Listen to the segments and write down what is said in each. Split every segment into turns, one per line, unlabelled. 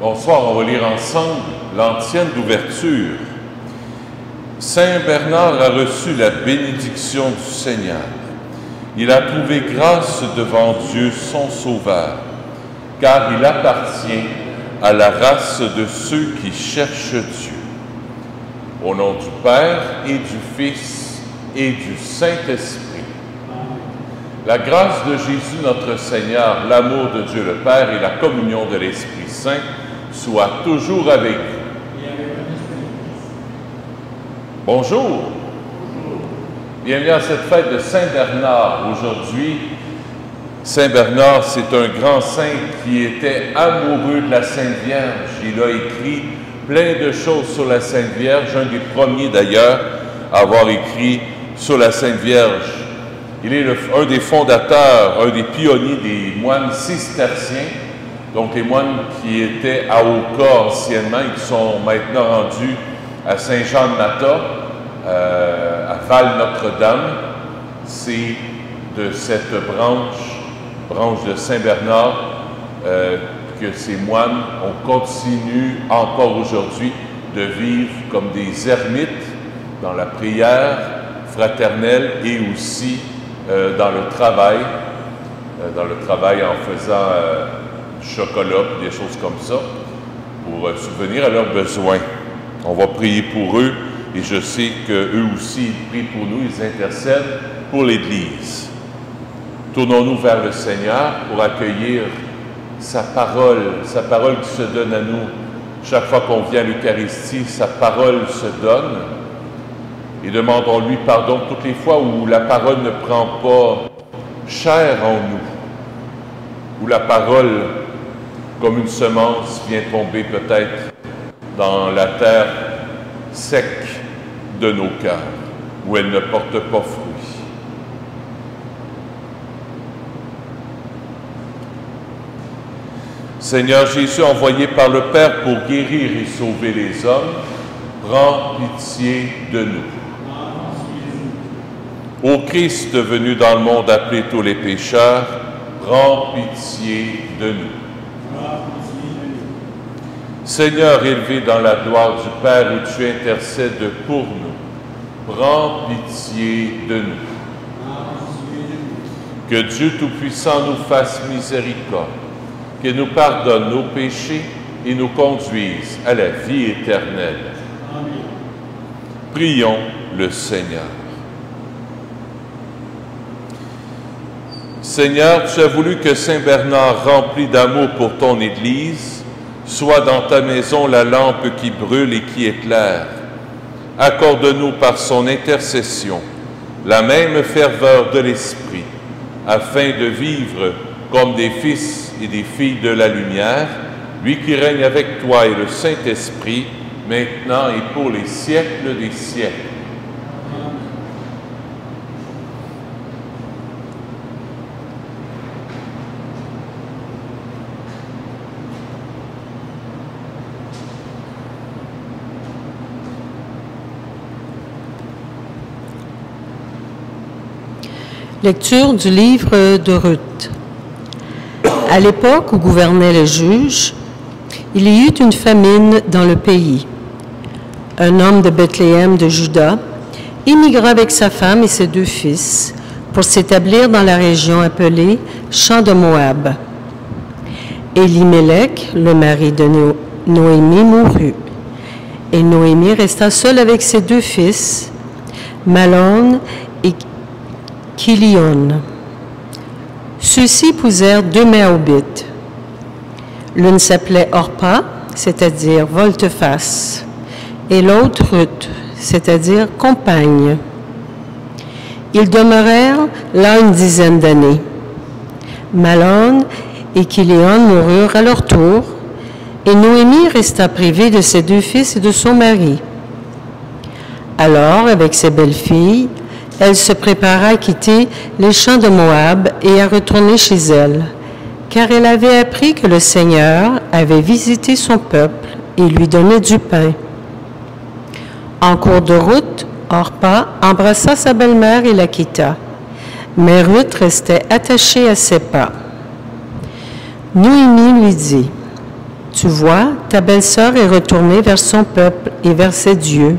Bonsoir, on va lire ensemble l'antienne d'ouverture. Saint Bernard a reçu la bénédiction du Seigneur. Il a trouvé grâce devant Dieu son Sauveur, car il appartient à la race de ceux qui cherchent Dieu. Au nom du Père et du Fils et du Saint-Esprit. La grâce de Jésus notre Seigneur, l'amour de Dieu le Père et la communion de l'Esprit Saint soient toujours avec vous. Bonjour. Bienvenue à cette fête de Saint-Bernard. Aujourd'hui, Saint-Bernard, c'est un grand saint qui était amoureux de la Sainte Vierge. Il a écrit plein de choses sur la Sainte Vierge, un des premiers d'ailleurs à avoir écrit sur la Sainte Vierge. Il est un des fondateurs, un des pionniers des moines cisterciens, donc les moines qui étaient à Oka anciennement, ils sont maintenant rendus à Saint-Jean-de-Mata, à Val-Notre-Dame. C'est de cette branche de Saint-Bernard, que ces moines ont continué encore aujourd'hui de vivre comme des ermites dans la prière fraternelle et aussi dans le travail en faisant du chocolat, des choses comme ça, pour subvenir à leurs besoins. On va prier pour eux et je sais qu'eux aussi ils prient pour nous, ils intercèdent pour l'Église. Tournons-nous vers le Seigneur pour accueillir sa parole qui se donne à nous. Chaque fois qu'on vient à l'Eucharistie, sa parole se donne. Et demandons-lui pardon toutes les fois où la parole ne prend pas chair en nous, où la parole, comme une semence, vient tomber peut-être dans la terre sec de nos cœurs, où elle ne porte pas fruit. Seigneur Jésus, envoyé par le Père pour guérir et sauver les hommes, prends pitié de nous. Ô Christ venu dans le monde appeler tous les pécheurs, prends pitié de nous. Seigneur élevé dans la gloire du Père où tu intercèdes pour nous, prends pitié de nous. Que Dieu Tout-Puissant nous fasse miséricorde, qu'il nous pardonne nos péchés et nous conduise à la vie éternelle. Amen. Prions le Seigneur. Seigneur, tu as voulu que Saint Bernard, rempli d'amour pour ton Église, soit dans ta maison la lampe qui brûle et qui éclaire. Accorde-nous par son intercession la même ferveur de l'Esprit, afin de vivre comme des fils et des filles de la lumière, lui qui règne avec toi et le Saint-Esprit, maintenant et pour les siècles des siècles.
Lecture du livre de Ruth. À l'époque où gouvernaient les juges, il y eut une famine dans le pays. Un homme de Bethléem de Juda émigra avec sa femme et ses 2 fils pour s'établir dans la région appelée Champ de Moab. Élimélec, le mari de Noémie, mourut, et Noémie resta seule avec ses 2 fils, Malon et Kilion. Ceux-ci épousèrent 2 Moabites. L'une s'appelait Orpa, c'est-à-dire volte-face, et l'autre Ruth, c'est-à-dire compagne. Ils demeurèrent là une dizaine d'années. Malon et Kilion moururent à leur tour, et Noémie resta privée de ses 2 fils et de son mari. Alors, avec ses belles-filles, elle se prépara à quitter les champs de Moab et à retourner chez elle, car elle avait appris que le Seigneur avait visité son peuple et lui donnait du pain. En cours de route, Orpa embrassa sa belle-mère et la quitta, mais Ruth restait attachée à ses pas. Noémie lui dit, « Tu vois, ta belle-sœur est retournée vers son peuple et vers ses dieux.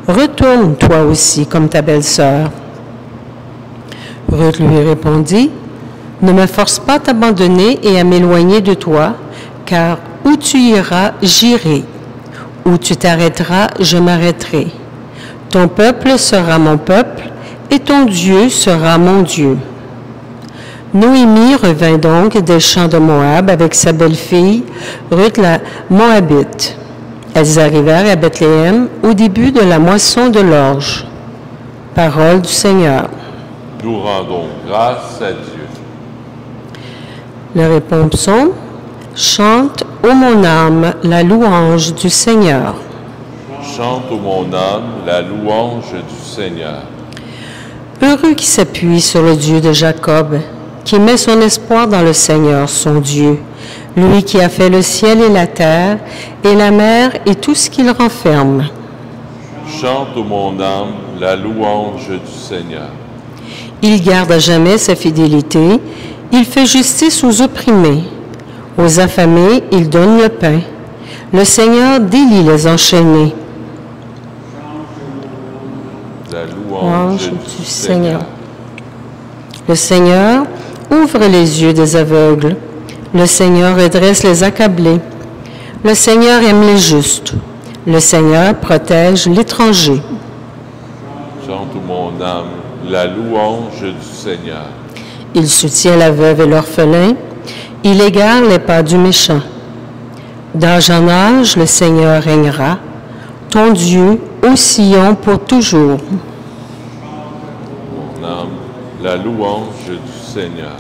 Retourne toi aussi comme ta belle-sœur. Ruth lui répondit, ne me force pas à t'abandonner et à m'éloigner de toi, car où tu iras, j'irai. Où tu t'arrêteras, je m'arrêterai. Ton peuple sera mon peuple, et ton Dieu sera mon Dieu. Noémie revint donc des champs de Moab avec sa belle-fille, Ruth la Moabite. Elles arrivèrent à Bethléem au début de la moisson de l'orge. Parole du Seigneur.
Nous rendons grâce à Dieu.
Le réponsons, chante, ô mon âme, la louange du Seigneur.
Chante, ô mon âme, la louange du Seigneur.
Heureux qui s'appuie sur le Dieu de Jacob, qui met son espoir dans le Seigneur, son Dieu, lui qui a fait le ciel et la terre, et la mer et tout ce qu'il renferme.
Chante, ô mon âme, la louange du Seigneur.
Il garde à jamais sa fidélité, il fait justice aux opprimés. Aux affamés, il donne le pain. Le Seigneur délie les enchaînés.
La louange du Seigneur.
Le Seigneur ouvre les yeux des aveugles. Le Seigneur redresse les accablés. Le Seigneur aime les justes. Le Seigneur protège l'étranger.
Chante, ô mon âme, la louange du Seigneur.
Il soutient la veuve et l'orphelin. Il égare les pas du méchant. D'âge en âge, le Seigneur régnera. Ton Dieu au Sion pour toujours.
Mon âme, la louange du Seigneur.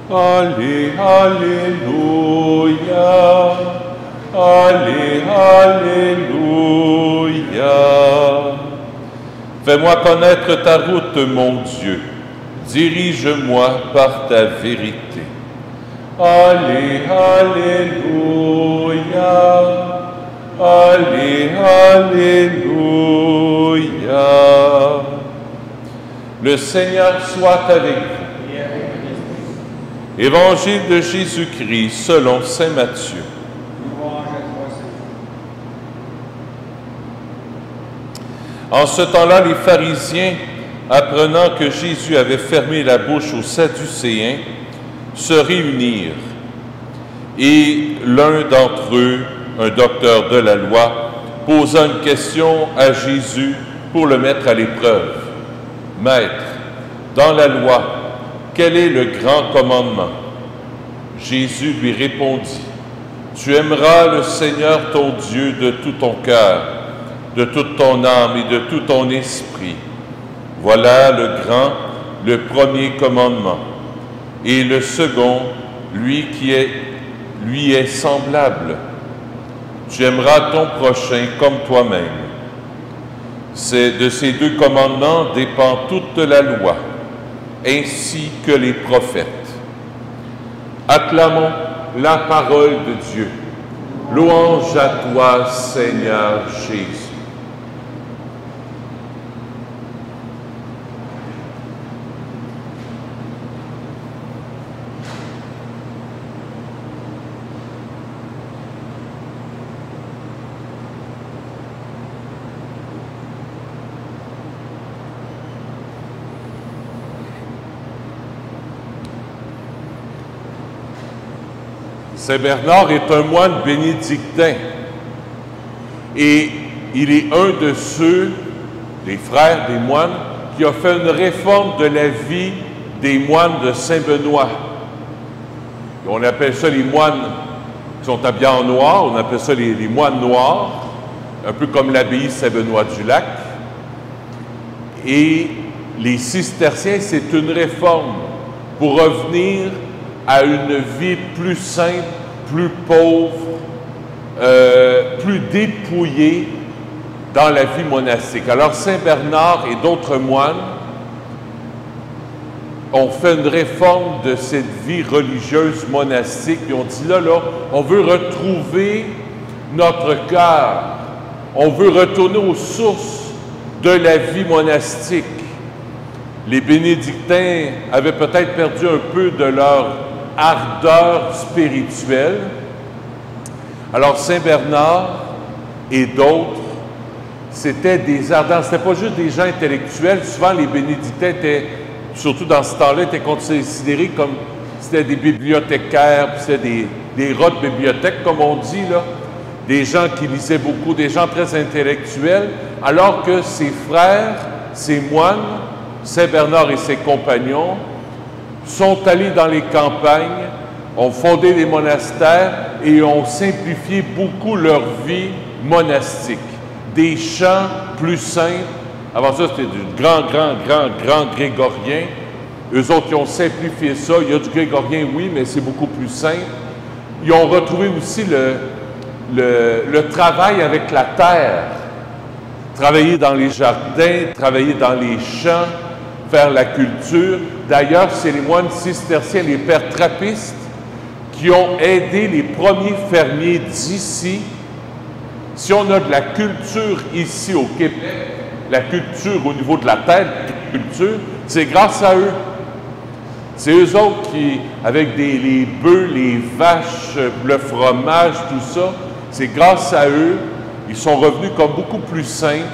Allez, alléluia, allez, alléluia. Fais-moi connaître ta route, mon Dieu, dirige-moi par ta vérité. Allez, alléluia, allez, alléluia. Le Seigneur soit avec vous. Évangile de Jésus-Christ selon saint Matthieu. En ce temps-là, les pharisiens, apprenant que Jésus avait fermé la bouche aux Sadducéens, se réunirent. Et l'un d'entre eux, un docteur de la loi, posa une question à Jésus pour le mettre à l'épreuve. « Maître, dans la loi, quel est le grand commandement? » Jésus lui répondit, « Tu aimeras le Seigneur ton Dieu de tout ton cœur, de toute ton âme et de tout ton esprit. Voilà le premier commandement. Et le second, lui est semblable. Tu aimeras ton prochain comme toi-même. De ces deux commandements dépend toute la loi, ainsi que les prophètes. Acclamons la parole de Dieu. Louange à toi, Seigneur Jésus. Saint Bernard est un moine bénédictin et il est un de ceux, les frères des moines, qui a fait une réforme de la vie des moines de Saint-Benoît. On appelle ça les moines qui sont habillés en noir, on appelle ça les moines noirs, un peu comme l'abbaye Saint-Benoît-du-Lac. Et les cisterciens, c'est une réforme pour revenir à une vie plus simple, plus pauvre, plus dépouillée dans la vie monastique. Alors Saint Bernard et d'autres moines on fait une réforme de cette vie religieuse monastique, puis on dit là, on veut retrouver notre cœur. On veut retourner aux sources de la vie monastique. Les bénédictins avaient peut-être perdu un peu de leur ardeur spirituelle. Alors Saint Bernard et d'autres, c'était des ardents. C'était pas juste des gens intellectuels. Souvent, les bénédictins étaient, surtout dans ce temps-là, étaient considérés comme c'était des bibliothécaires, puis c'était des rats de bibliothèque, comme on dit, là. Des gens qui lisaient beaucoup, des gens très intellectuels, alors que ses frères, ses moines, Saint Bernard et ses compagnons, sont allés dans les campagnes, ont fondé des monastères et ont simplifié beaucoup leur vie monastique. Des chants plus simples. Avant ça, c'était du grand grégorien. Eux autres, ils ont simplifié ça. Il y a du grégorien, oui, mais c'est beaucoup plus simple. Ils ont retrouvé aussi le travail avec la terre. Travailler dans les jardins, travailler dans les champs, faire la culture. D'ailleurs, c'est les moines cisterciens, les pères trappistes, qui ont aidé les premiers fermiers d'ici. Si on a de la culture ici au Québec, la culture au niveau de la terre, la culture, c'est grâce à eux. C'est eux autres qui, avec les bœufs, les vaches, le fromage, tout ça, c'est grâce à eux, ils sont revenus comme beaucoup plus saints,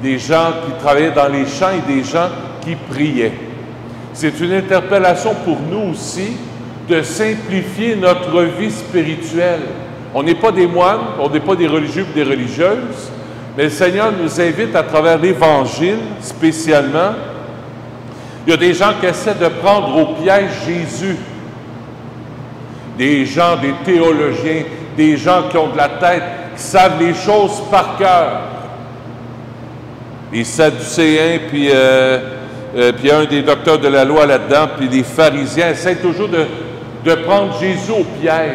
des gens qui travaillaient dans les champs et des gens qui priaient. C'est une interpellation pour nous aussi de simplifier notre vie spirituelle. On n'est pas des moines, on n'est pas des religieux ou des religieuses, mais le Seigneur nous invite à travers l'Évangile, spécialement. Il y a des gens qui essaient de prendre au piège Jésus. Des gens, des théologiens, des gens qui ont de la tête, qui savent les choses par cœur. Les Sadducéens, puis un des docteurs de la loi là-dedans, puis les pharisiens essaient toujours de prendre Jésus au piège.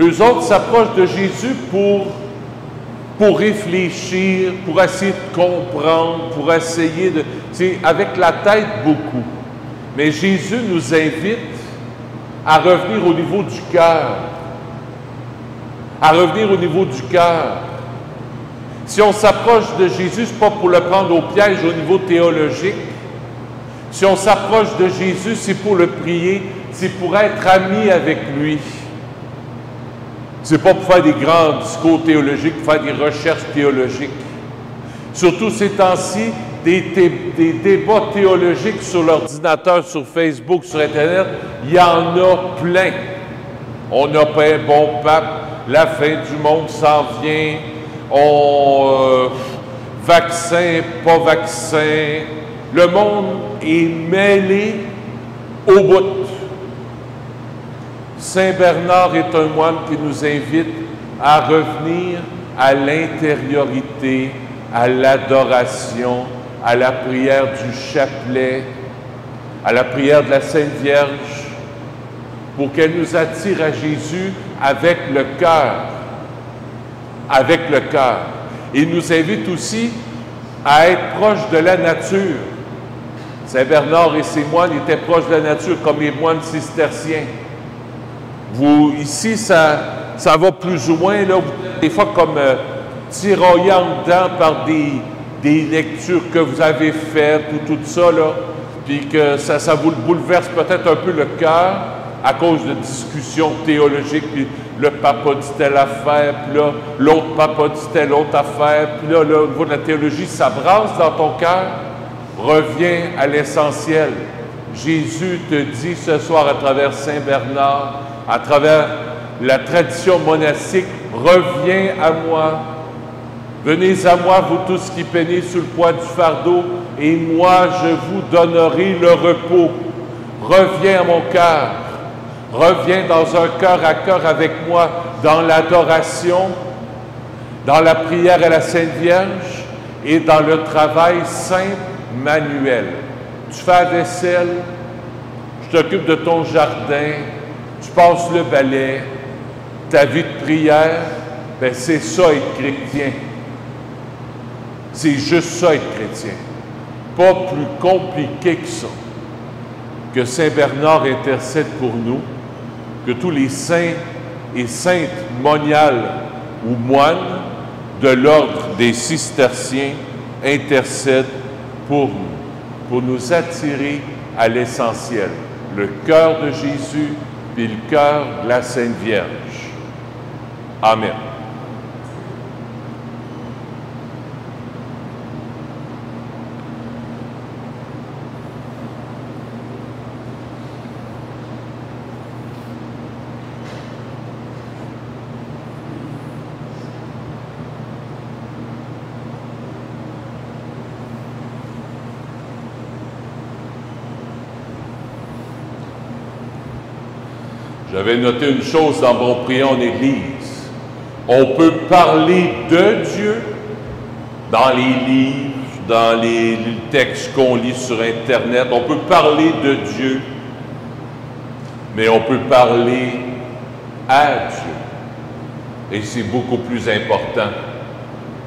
Eux autres s'approchent de Jésus pour réfléchir, pour essayer de comprendre, pour essayer de... C'est avec la tête beaucoup. Mais Jésus nous invite à revenir au niveau du cœur. À revenir au niveau du cœur. Si on s'approche de Jésus, ce n'est pas pour le prendre au piège au niveau théologique. Si on s'approche de Jésus, c'est pour le prier, c'est pour être ami avec lui. C'est pas pour faire des grands discours théologiques, pour faire des recherches théologiques. Surtout ces temps-ci, des débats théologiques sur l'ordinateur, sur Facebook, sur Internet, il y en a plein. On n'a pas un bon pape, la fin du monde s'en vient, vaccin, pas vaccin. Le monde est mêlé au bout. Saint Bernard est un moine qui nous invite à revenir à l'intériorité, à l'adoration, à la prière du chapelet, à la prière de la Sainte Vierge, pour qu'elle nous attire à Jésus avec le cœur. Avec le cœur. Il nous invite aussi à être proche de la nature. Saint Bernard et ses moines étaient proches de la nature, comme les moines cisterciens. Ici, ça va plus ou moins, là, des fois comme tiraillant dedans par des lectures que vous avez faites ou tout ça, là, puis que ça vous bouleverse peut-être un peu le cœur à cause de discussions théologiques, puis le papa dit telle affaire, puis là, l'autre papa dit telle autre affaire, puis là, au niveau de la théologie, ça brasse dans ton cœur. Reviens à l'essentiel. Jésus te dit ce soir à travers Saint Bernard, à travers la tradition monastique, reviens à moi. Venez à moi, vous tous qui peinez sous le poids du fardeau, et moi je vous donnerai le repos. Reviens à mon cœur. Reviens dans un cœur à cœur avec moi, dans l'adoration, dans la prière à la Sainte Vierge et dans le travail simple manuel. Tu fais la vaisselle, je t'occupe de ton jardin, tu passes le balai, ta vie de prière, ben c'est ça être chrétien. C'est juste ça être chrétien. Pas plus compliqué que ça. que Saint Bernard intercède pour nous, que tous les saints et saintes moniales ou moines de l'ordre des cisterciens intercèdent pour nous attirer à l'essentiel, le cœur de Jésus et le cœur de la Sainte Vierge. Amen. J'avais noté une chose dans mon priant en Église. On peut parler de Dieu dans les livres, dans les textes qu'on lit sur Internet. On peut parler de Dieu, mais on peut parler à Dieu. Et c'est beaucoup plus important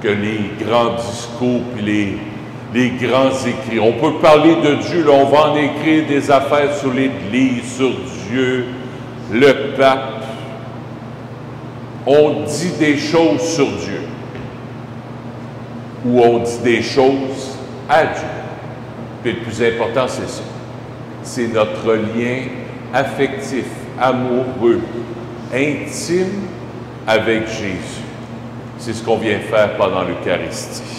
que les grands discours et les grands écrits. On peut parler de Dieu, là, on va en écrire des affaires sur l'Église, sur Dieu, le pape. On dit des choses sur Dieu ou on dit des choses à Dieu. Puis le plus important, c'est ça. C'est notre lien affectif, amoureux, intime avec Jésus. C'est ce qu'on vient faire pendant l'Eucharistie.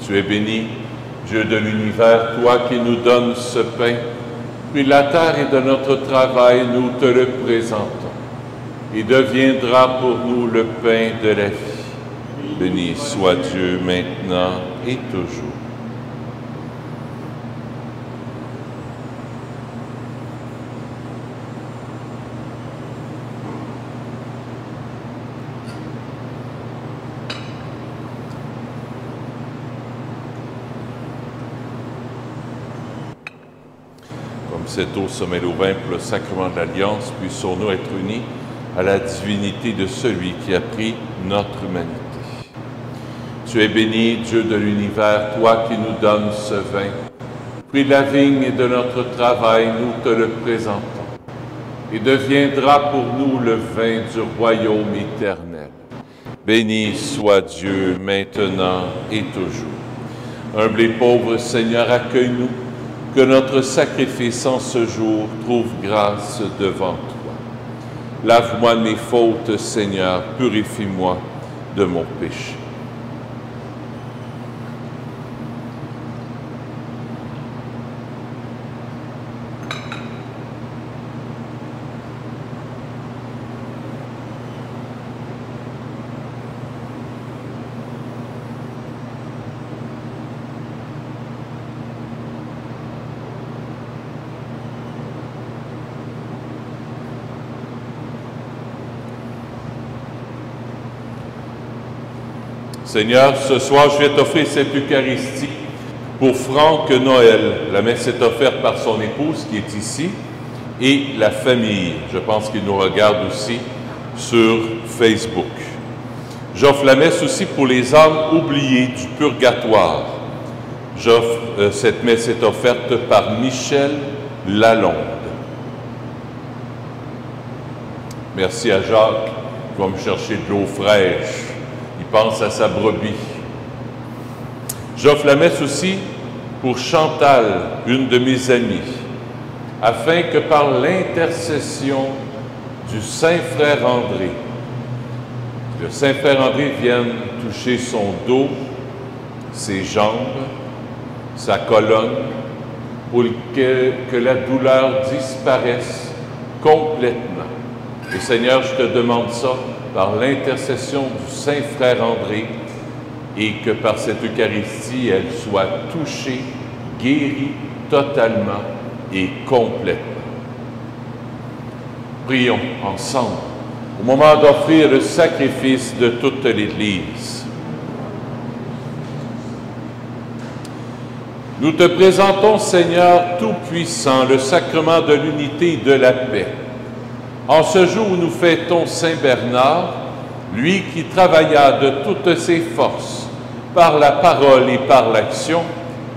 Tu es béni, Dieu de l'univers, toi qui nous donnes ce pain, puis la terre et de notre travail, nous te le présentons. Il deviendra pour nous le pain de la vie. Béni soit Dieu maintenant et toujours. Cette eau se mêle au vin pour le sacrement de l'Alliance, puissions-nous être unis à la divinité de celui qui a pris notre humanité. Tu es béni, Dieu de l'univers, toi qui nous donnes ce vin. Fruit de la vigne et de notre travail, nous te le présentons. Et deviendra pour nous le vin du royaume éternel. Béni soit Dieu maintenant et toujours. Humble et pauvre Seigneur, accueille-nous. Que notre sacrifice en ce jour trouve grâce devant toi. Lave-moi de mes fautes, Seigneur, purifie-moi de mon péché. Seigneur, ce soir, je vais t'offrir cette Eucharistie pour Franck Noël. La messe est offerte par son épouse qui est ici et la famille. Je pense qu'il nous regarde aussi sur Facebook. J'offre la messe aussi pour les âmes oubliées du purgatoire. Cette messe est offerte par Michel Lalonde. Merci à Jacques qui va me chercher de l'eau fraîche. Il pense à sa brebis. J'offre la messe aussi pour Chantal, une de mes amies, afin que par l'intercession du Saint-Frère André, le Saint-Frère André vienne toucher son dos, ses jambes, sa colonne, pour que la douleur disparaisse complètement. Et Seigneur, je te demande ça par l'intercession du Saint-Frère André et que par cette Eucharistie, elle soit touchée, guérie totalement et complètement. Prions ensemble. au moment d'offrir le sacrifice de toute l'Église. Nous te présentons, Seigneur Tout-Puissant, le sacrement de l'unité et de la paix. En ce jour où nous fêtons Saint Bernard, lui qui travailla de toutes ses forces, par la parole et par l'action,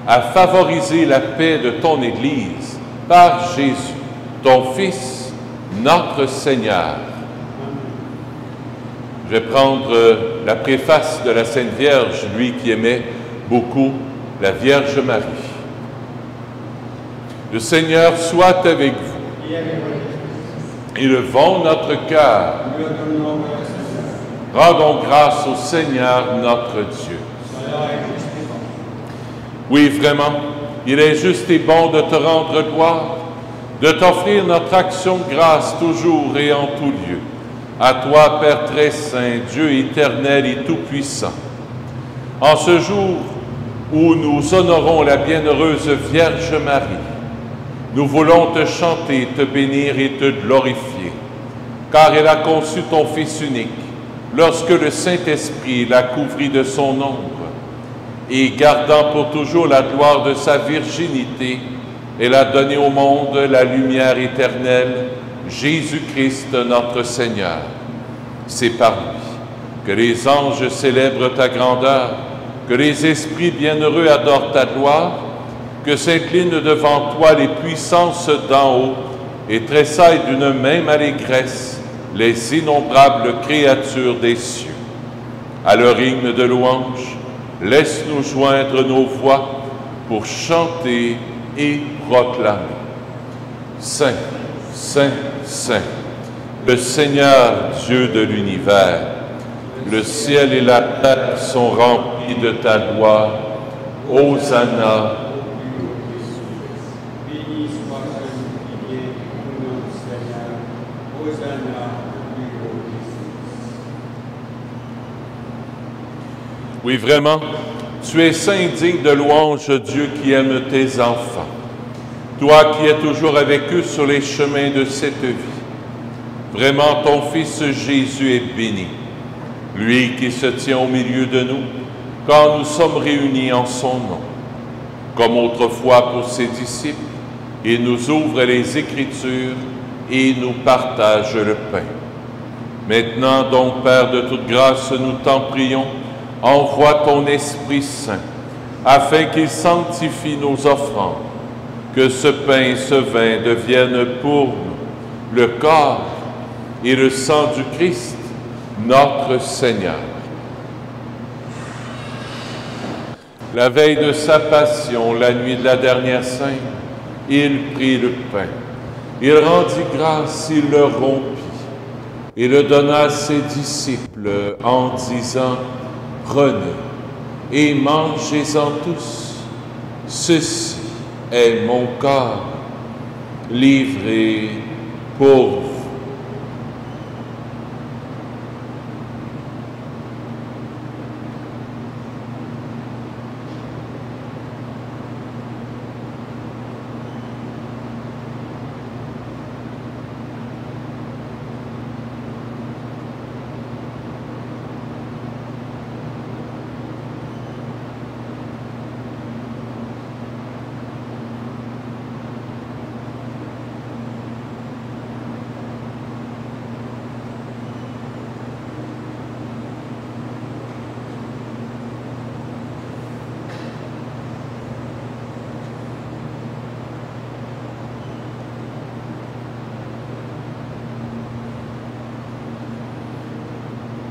à favoriser la paix de ton Église, par Jésus, ton Fils, notre Seigneur. Je vais prendre la préface de la Sainte Vierge, lui qui aimait beaucoup la Vierge Marie. Le Seigneur soit avec vous. Élevons notre cœur. Rendons grâce au Seigneur notre Dieu. Oui, vraiment, il est juste et bon de te rendre gloire, de t'offrir notre action de grâce toujours et en tout lieu. À toi, Père très saint, Dieu éternel et tout-puissant. En ce jour où nous honorons la bienheureuse Vierge Marie, nous voulons te chanter, te bénir et te glorifier, car elle a conçu ton Fils unique, lorsque le Saint-Esprit l'a couvri de son ombre, et gardant pour toujours la gloire de sa virginité, elle a donné au monde la lumière éternelle, Jésus-Christ notre Seigneur. C'est par lui que les anges célèbrent ta grandeur, que les esprits bienheureux adorent ta gloire, que s'inclinent devant toi les puissances d'en haut et tressaillent d'une même allégresse les innombrables créatures des cieux. À leur hymne de louange, laisse-nous joindre nos voix pour chanter et proclamer. Saint, Saint, Saint, le Seigneur Dieu de l'univers, le ciel et la terre sont remplis de ta gloire. Hosanna.
Béni soit celui qui vient au nom du Seigneur. Hosanna au plus haut des cieux.
Oui, vraiment, tu es saint, digne de louange, Dieu qui aime tes enfants. Toi qui es toujours avec eux sur les chemins de cette vie. Vraiment, ton Fils Jésus est béni. Lui qui se tient au milieu de nous, quand nous sommes réunis en son nom. Comme autrefois pour ses disciples, il nous ouvre les Écritures et nous partage le pain. Maintenant donc, Père de toute grâce, nous t'en prions, envoie ton Esprit Saint, afin qu'il sanctifie nos offrandes, que ce pain et ce vin deviennent pour nous le corps et le sang du Christ, notre Seigneur. La veille de sa passion, la nuit de la dernière sainte, il prit le pain. Il rendit grâce, il le rompit et le donna à ses disciples en disant: « Prenez et mangez-en tous. Ceci est mon corps livré pour vous. »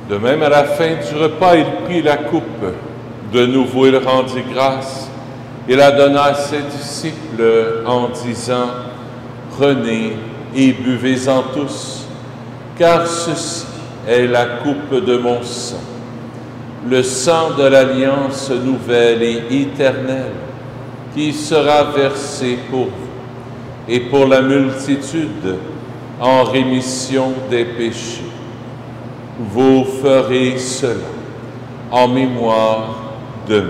De même, à la fin du repas, il prit la coupe. De nouveau, il rendit grâce. Il la donna à ses disciples en disant: « Prenez et buvez-en tous, car ceci est la coupe de mon sang, le sang de l'alliance nouvelle et éternelle, qui sera versé pour vous et pour la multitude en rémission des péchés. Vous ferez cela en mémoire de moi. »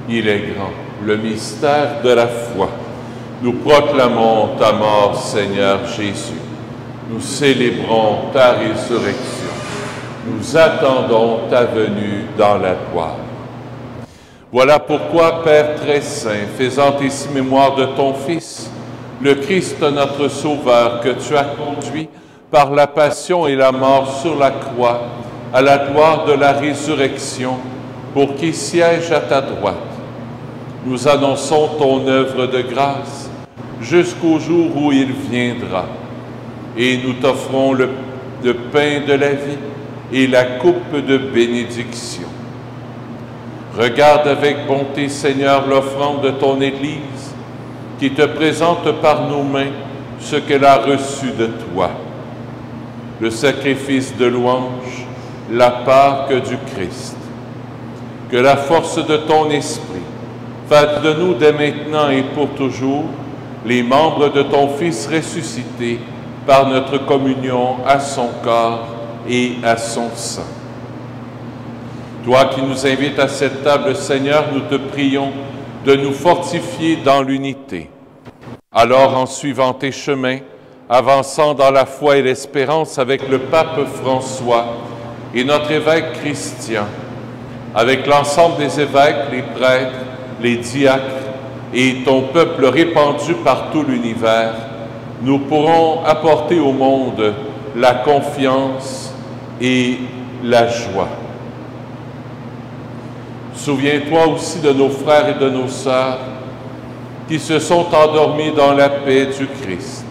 Il est grand, le mystère de la foi. Nous proclamons ta mort, Seigneur Jésus. Nous célébrons ta résurrection. Nous attendons ta venue dans la gloire. Voilà pourquoi, Père très saint, faisant ici mémoire de ton Fils, le Christ notre Sauveur, que tu as conduit par la passion et la mort sur la croix, à la gloire de la résurrection, pour qu'il siège à ta droite. Nous annonçons ton œuvre de grâce jusqu'au jour où il viendra, et nous t'offrons le pain de la vie et la coupe de bénédiction. Regarde avec bonté, Seigneur, l'offrande de ton Église, qui te présente par nos mains ce qu'elle a reçu de toi, le sacrifice de louange, la Pâque du Christ. Que la force de ton esprit fasse de nous dès maintenant et pour toujours les membres de ton Fils ressuscité par notre communion à son corps et à son sang. Toi qui nous invites à cette table, Seigneur, nous te prions de nous fortifier dans l'unité. Alors, en suivant tes chemins, avançant dans la foi et l'espérance avec le pape François et notre évêque Christian, avec l'ensemble des évêques, les prêtres, les diacres et ton peuple répandu par tout l'univers, nous pourrons apporter au monde la confiance et la joie. Souviens-toi aussi de nos frères et de nos sœurs qui se sont endormis dans la paix du Christ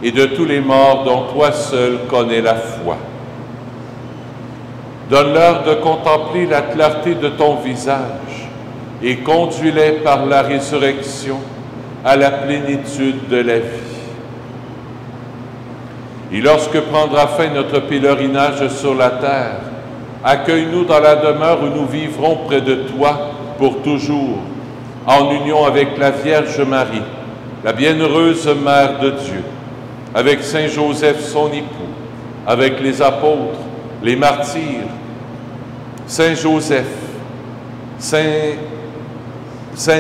et de tous les morts dont toi seul connais la foi. Donne-leur de contempler la clarté de ton visage et conduis-les par la résurrection à la plénitude de la vie. Et lorsque prendra fin notre pèlerinage sur la terre, accueille-nous dans la demeure où nous vivrons près de toi pour toujours, en union avec la Vierge Marie, la bienheureuse Mère de Dieu, avec Saint Joseph son époux, avec les apôtres, les martyrs, Saint Joseph, Saint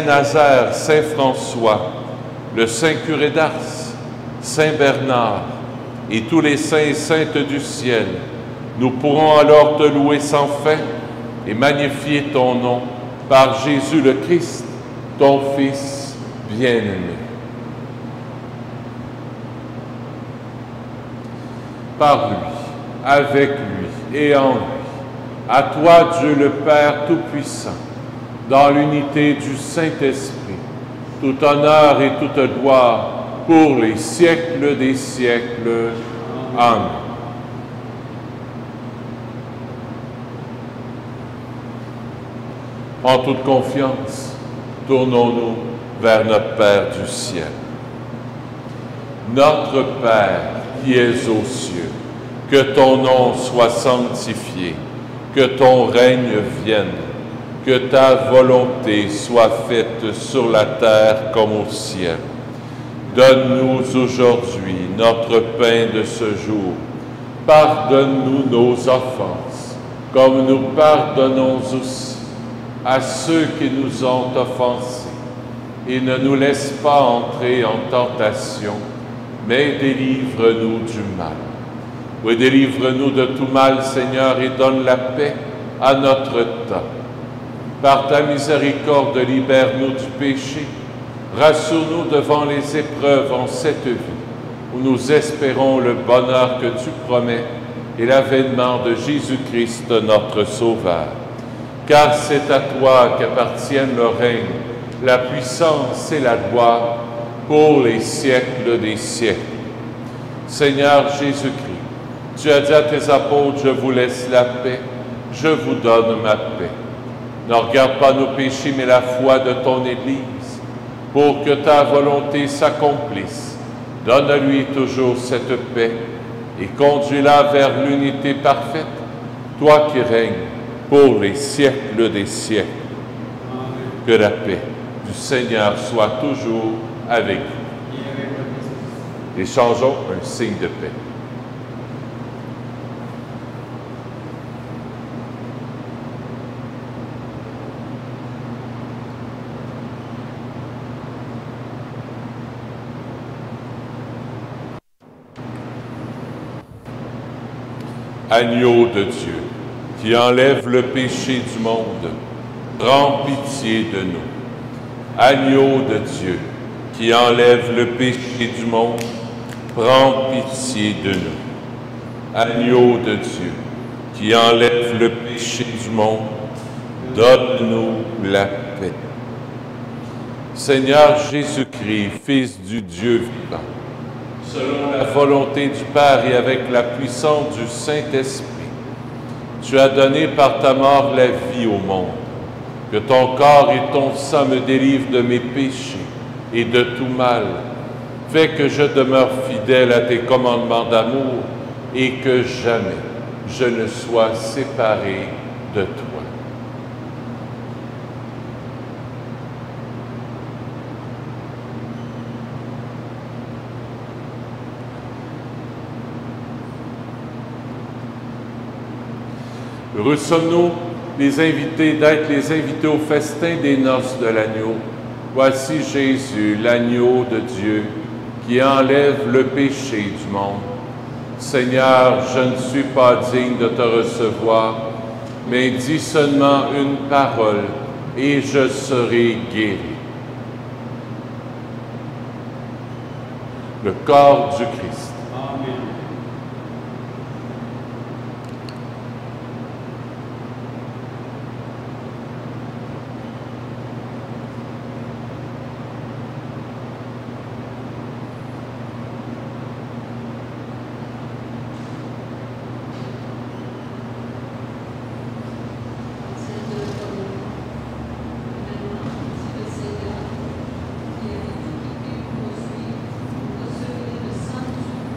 Nazaire, Saint François, le Saint curé d'Ars, Saint Bernard et tous les saints et saintes du ciel. Nous pourrons alors te louer sans fin et magnifier ton nom par Jésus le Christ, ton Fils bien-aimé. Par lui, avec lui et en lui, à toi Dieu le Père Tout-Puissant, dans l'unité du Saint-Esprit, tout honneur et toute gloire pour les siècles des siècles. Amen. En toute confiance, tournons-nous vers notre Père du ciel. Notre Père qui es aux cieux, que ton nom soit sanctifié, que ton règne vienne, que ta volonté soit faite sur la terre comme au ciel. Donne-nous aujourd'hui notre pain de ce jour. Pardonne-nous nos offenses, comme nous pardonnons aussi à ceux qui nous ont offensés. Et ne nous laisse pas entrer en tentation, mais délivre-nous du mal. Oui, délivre-nous de tout mal, Seigneur, et donne la paix à notre temps. Par ta miséricorde, libère-nous du péché. Rassure-nous devant les épreuves en cette vie, où nous espérons le bonheur que tu promets et l'avènement de Jésus-Christ, notre Sauveur. Car c'est à toi qu'appartiennent le règne, la puissance et la gloire pour les siècles des siècles. Seigneur Jésus-Christ, tu as dit à tes apôtres, je vous laisse la paix, je vous donne ma paix. Ne regarde pas nos péchés, mais la foi de ton Église, pour que ta volonté s'accomplisse. Donne à lui toujours cette paix et conduis-la vers l'unité parfaite, toi qui règnes pour les siècles des siècles. Amen. Que la paix du Seigneur soit toujours avec vous. Échangeons un signe de paix. Agneau de Dieu, qui enlève le péché du monde, prends pitié de nous. Agneau de Dieu, qui enlève le péché du monde, prends pitié de nous. Agneau de Dieu, qui enlève le péché du monde, donne-nous la paix. Seigneur Jésus-Christ, Fils du Dieu vivant, selon la volonté du Père et avec la puissance du Saint-Esprit, tu as donné par ta mort la vie au monde. Que ton corps et ton sang me délivrent de mes péchés et de tout mal. Fais que je demeure fidèle à tes commandements d'amour et que jamais je ne sois séparé de toi. Heureux sommes-nous d'être les invités au festin des noces de l'agneau. Voici Jésus, l'agneau de Dieu, qui enlève le péché du monde. Seigneur, je ne suis pas digne de te recevoir, mais dis seulement une parole, et je serai guéri. Le corps du Christ.
Amen.
Seigneur, qui est qui poursuit, recevez le Saint-Esprit.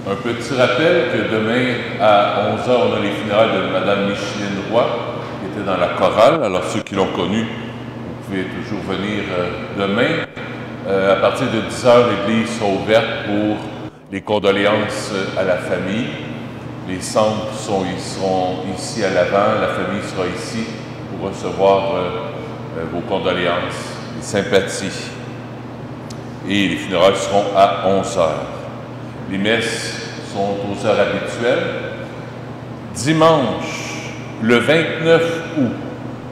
Un petit rappel que demain à 11h, on a les funérailles de Mme Micheline Roy, qui était dans la chorale. Alors ceux qui l'ont connue, vous pouvez toujours venir demain. À partir de 10h, l'église sera ouverte pour les condoléances à la famille. Les cendres seront ici à l'avant, la famille sera ici pour recevoir vos condoléances, les sympathies. Et les funérailles seront à 11h. Les messes sont aux heures habituelles. Dimanche, le 29 août,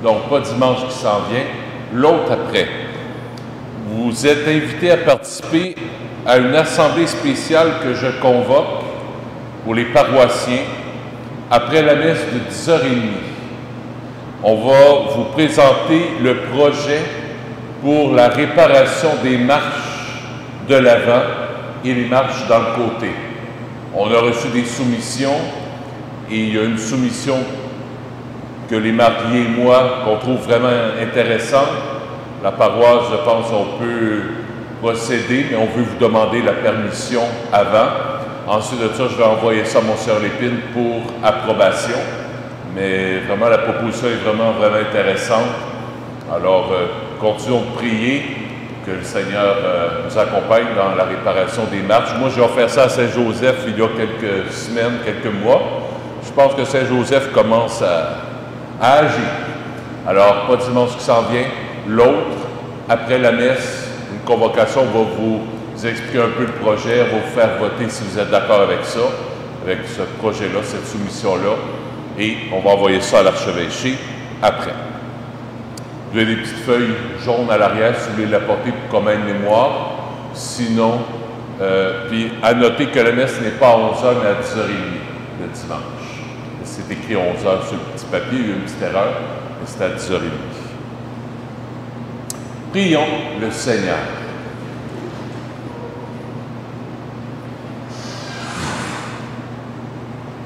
donc pas dimanche qui s'en vient, l'autre après, vous êtes invités à participer à une assemblée spéciale que je convoque pour les paroissiens après la messe de 10h30. On va vous présenter le projet pour la réparation des marches de l'avant et les marches dans le côté. On a reçu des soumissions et il y a une soumission que les mariés et moi, qu'on trouve vraiment intéressante. La paroisse, je pense, on peut procéder, mais on veut vous demander la permission avant. Ensuite de ça, je vais envoyer ça à Monseigneur Lépine pour approbation. Mais vraiment, la proposition est vraiment intéressante. Alors, continuons de prier que le Seigneur nous accompagne dans la réparation des marches. Moi, j'ai offert ça à Saint-Joseph il y a quelques semaines, quelques mois. Je pense que Saint-Joseph commence à agir. Alors, pas dimanche qui s'en vient. L'autre, après la messe, une convocation va vous expliquer un peu le projet, va vous faire voter si vous êtes d'accord avec ça, avec ce projet-là, cette soumission-là, et on va envoyer ça à l'archevêché après. Vous avez des petites feuilles jaunes à l'arrière, si vous voulez l'apporter pour comme une mémoire. Sinon, puis à noter que la messe n'est pas à 11h, mais à 10h30 le dimanche. C'est écrit 11h sur le petit papier, il y a une petite erreur, mais c'est à 10h30. Prions le Seigneur.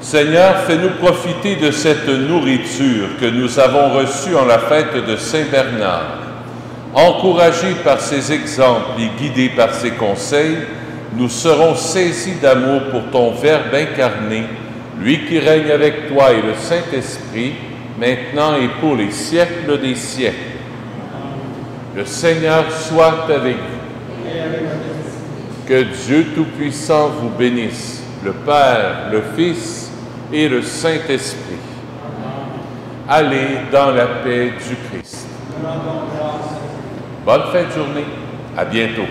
Seigneur, fais-nous profiter de cette nourriture que nous avons reçue en la fête de Saint-Bernard. Encouragés par ses exemples et guidés par ses conseils, nous serons saisis d'amour pour ton Verbe incarné, lui qui règne avec toi et le Saint-Esprit, maintenant et pour les siècles des siècles. Le Seigneur soit avec vous. Que Dieu Tout-Puissant vous bénisse, le Père, le Fils et le Saint-Esprit. Allez dans la paix du Christ. Bonne fin de journée. À bientôt.